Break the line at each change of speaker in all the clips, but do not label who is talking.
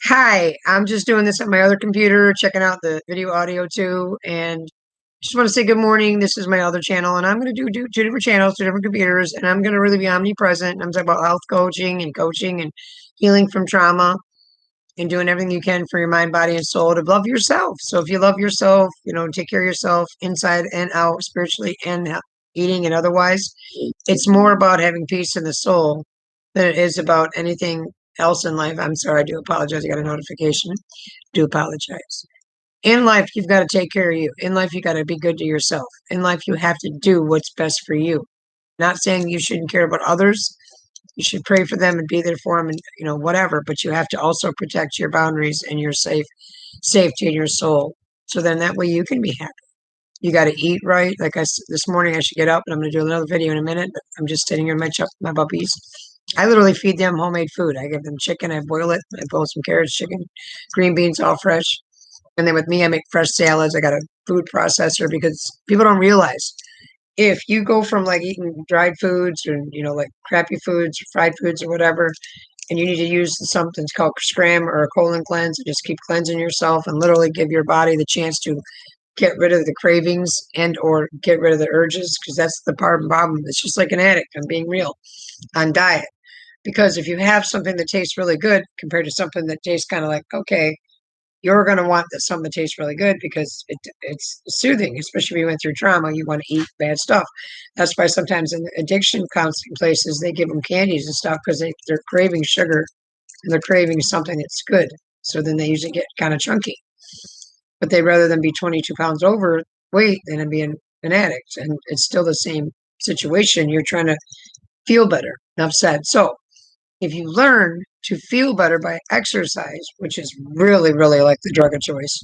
Hi, I'm just doing this on my other computer, checking out the video audio too, and just want to say good morning. This is my other channel, and I'm going to do two different channels, two different computers, and I'm going to really be omnipresent. I'm talking about health coaching and healing from trauma and doing everything you can for your mind, body, and soul to love yourself. So if you love yourself, take care of yourself inside and out, spiritually and eating and otherwise. It's more about having peace in the soul than it is about anything else in life. I'm sorry, I do apologize. I got a notification. Do apologize. In life, you've got to take care of you. In life, you got to be good to yourself. In life, you have to do what's best for you. Not saying you shouldn't care about others. You should pray for them and be there for them and whatever, but you have to also protect your boundaries and your safety and your soul. So then that way you can be happy. You got to eat right. This morning, I should get up and I'm going to do another video in a minute. But I'm just sitting here with my puppies. I literally feed them homemade food. I give them chicken. I boil it. I boil some carrots, chicken, green beans, all fresh. And then with me, I make fresh salads. I got a food processor because people don't realize if you go from like eating dried foods or like crappy foods, fried foods or whatever, and you need to use something called scram or a colon cleanse, and just keep cleansing yourself and literally give your body the chance to get rid of the cravings and or get rid of the urges, because that's the problem. It's just like an addict. I'm being real on diet. Because if you have something that tastes really good compared to something that tastes kind of like, okay, you're going to want something that tastes really good because it's soothing, especially if you went through trauma. You want to eat bad stuff. That's why sometimes in addiction counseling places, they give them candies and stuff because they're craving sugar and they're craving something that's good. So then they usually get kind of chunky. But they'd rather than be 22 pounds overweight than be an addict. And it's still the same situation. You're trying to feel better. Enough said. So if you learn to feel better by exercise, which is really, really like the drug of choice,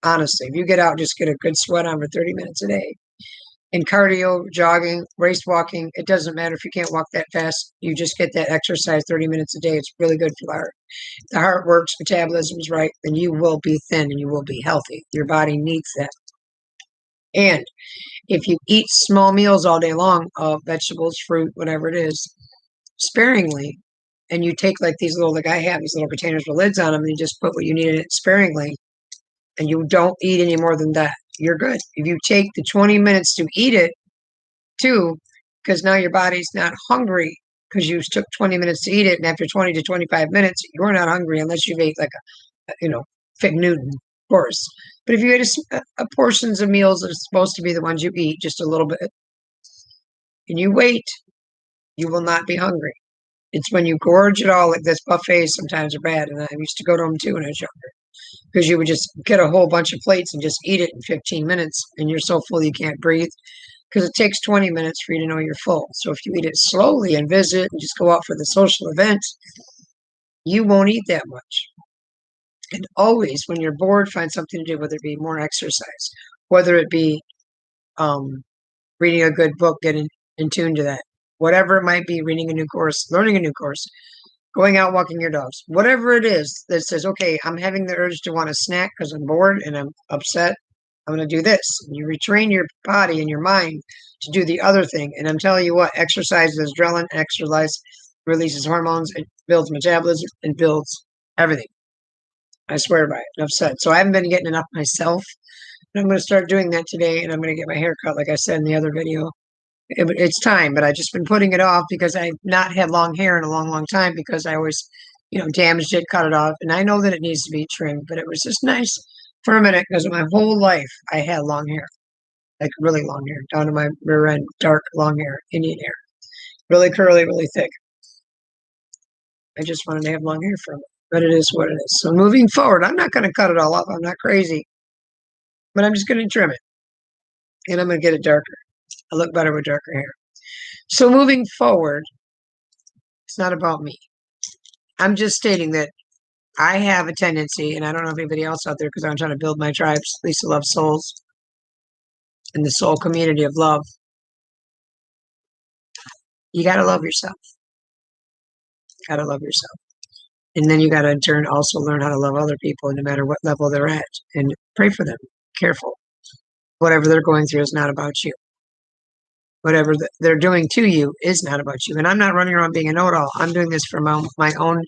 honestly, if you get out, just get a good sweat on for 30 minutes a day. And cardio, jogging, race walking, it doesn't matter if you can't walk that fast. You just get that exercise 30 minutes a day. It's really good for the heart. If the heart works, metabolism's right, then you will be thin and you will be healthy. Your body needs that. And if you eat small meals all day long of vegetables, fruit, whatever it is, sparingly, and you take like these little, like I have these little containers with lids on them, and you just put what you need in it sparingly, and you don't eat any more than that, you're good. If you take the 20 minutes to eat it too, because now your body's not hungry because you took 20 minutes to eat it, and after 20 to 25 minutes, you're not hungry unless you've ate like Fig Newton, of course. But if you ate a portions of meals that are supposed to be the ones you eat, just a little bit, and you wait, you will not be hungry. It's when you gorge it all, like this buffets sometimes are bad. And I used to go to them too when I was younger, because you would just get a whole bunch of plates and just eat it in 15 minutes. And you're so full you can't breathe, because it takes 20 minutes for you to know you're full. So if you eat it slowly and visit and just go out for the social events, you won't eat that much. And always when you're bored, find something to do, whether it be more exercise, whether it be reading a good book, getting in tune to that, whatever it might be, reading a new course, learning a new course, going out walking your dogs, whatever it is that says, okay, I'm having the urge to want a snack because I'm bored and I'm upset. I'm going to do this. And you retrain your body and your mind to do the other thing. And I'm telling you what, exercise is adrenaline, exercise releases hormones, it builds metabolism, and builds everything. I swear by it. Enough said. So I haven't been getting enough myself. And I'm going to start doing that today. And I'm going to get my hair cut, like I said in the other video. It's time, but I've just been putting it off because I've not had long hair in a long, long time, because I always, damaged it, cut it off. And I know that it needs to be trimmed, but it was just nice for a minute because my whole life I had long hair, like really long hair, down to my rear end, dark, long hair, Indian hair, really curly, really thick. I just wanted to have long hair for a minute, but it is what it is. So moving forward, I'm not going to cut it all off. I'm not crazy, but I'm just going to trim it, and I'm going to get it darker. I look better with darker hair. So moving forward, it's not about me. I'm just stating that I have a tendency, and I don't know if anybody else out there, because I'm trying to build my tribes, Lisa Love Souls, and the soul community of love. You got to love yourself. Got to love yourself. And then you got to, in turn, also learn how to love other people, no matter what level they're at, and pray for them. Careful. Whatever they're going through is not about you. Whatever they're doing to you is not about you. And I'm not running around being a know-it-all. I'm doing this for my own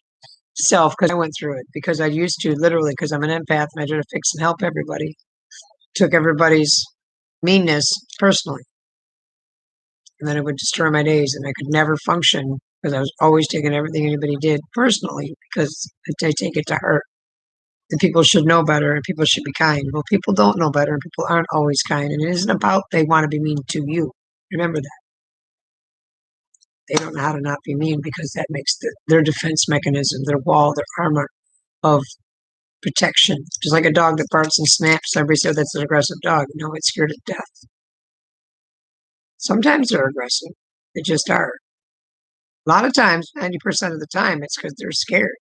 self, because I went through it, because I used to literally, because I'm an empath and I try to fix and help everybody, took everybody's meanness personally. And then it would destroy my days and I could never function because I was always taking everything anybody did personally because I take it to heart. And people should know better and people should be kind. Well, people don't know better and people aren't always kind. And it isn't about they want to be mean to you. Remember that. They don't know how to not be mean because that makes their defense mechanism, their wall, their armor of protection. Just like a dog that barks and snaps. Everybody said that's an aggressive dog. No, it's scared to death. Sometimes they're aggressive. They just are. A lot of times, 90% of the time, it's because they're scared,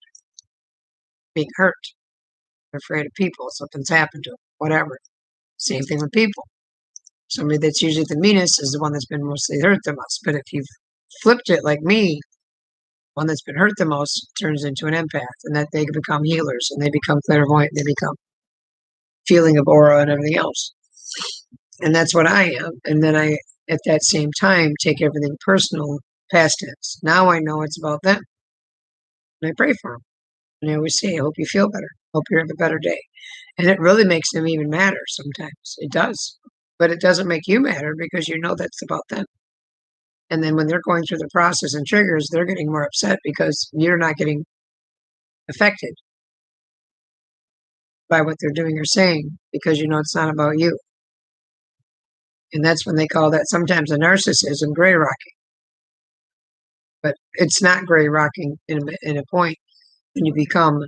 being hurt. They're afraid of people. Something's happened to them, whatever. Same thing with people. Somebody that's usually the meanest is the one that's been mostly hurt the most. But if you've flipped it like me, one that's been hurt the most turns into an empath, and that they become healers, and they become clairvoyant, they become feeling of aura and everything else. And that's what I am. And then I, at that same time, take everything personal, past tense. Now I know it's about them. And I pray for them. And I always say, I hope you feel better. Hope you have a better day. And it really makes them even matter sometimes. It does. But it doesn't make you matter because you know that's about them. And then when they're going through the process and triggers, they're getting more upset because you're not getting affected by what they're doing or saying because you know it's not about you. And that's when they call that sometimes a narcissism gray rocking. But it's not gray rocking in a point when you become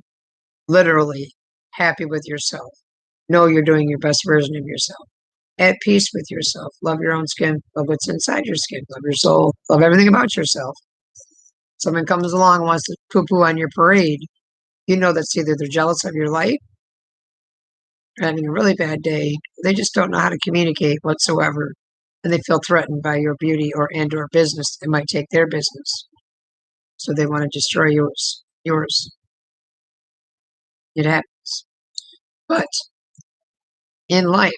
literally happy with yourself. Know you're doing your best version of yourself. At peace with yourself. Love your own skin. Love what's inside your skin. Love your soul. Love everything about yourself. Someone comes along and wants to poo-poo on your parade, you know that's either they're jealous of your light or having a really bad day. They just don't know how to communicate whatsoever. And they feel threatened by your beauty or business. It might take their business. So they want to destroy yours. It happens. But in life,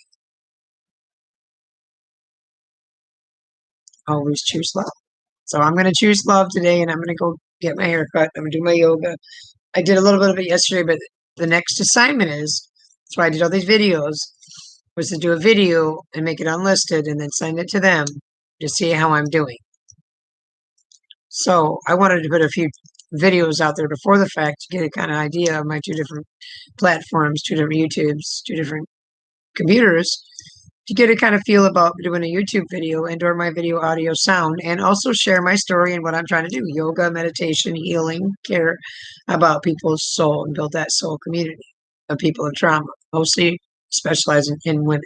always choose love. So I'm going to choose love today and I'm going to go get my hair cut. I'm going to do my yoga. I did a little bit of it yesterday, but the next assignment that's why I did all these videos, was to do a video and make it unlisted and then send it to them to see how I'm doing. So I wanted to put a few videos out there before the fact to get a kind of idea of my two different platforms, two different YouTubes, two different computers, to get a kind of feel about doing a YouTube video and or my video audio sound, and also share my story and what I'm trying to do, yoga, meditation, healing, care about people's soul and build that soul community of people in trauma, mostly specializing in women.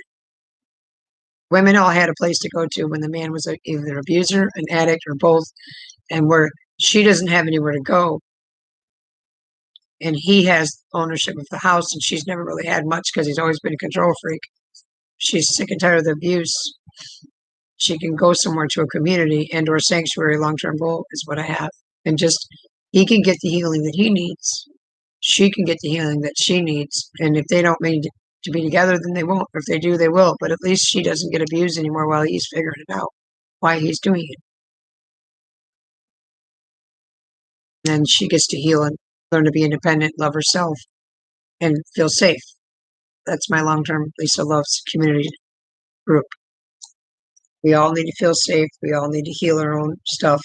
Women all had a place to go to when the man was either an abuser, an addict, or both, and where she doesn't have anywhere to go, and he has ownership of the house, and she's never really had much because he's always been a control freak. She's sick and tired of the abuse. She can go somewhere to a community and or sanctuary. Long-term goal is what I have. And just, he can get the healing that he needs. She can get the healing that she needs. And if they don't mean to be together, then they won't. If they do, they will. But at least she doesn't get abused anymore while he's figuring it out, why he's doing it. And she gets to heal and learn to be independent, love herself, and feel safe. That's my long-term Lisa Loves community group. We all need to feel safe. We all need to heal our own stuff.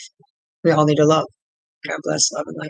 We all need to love. God bless, love, and light.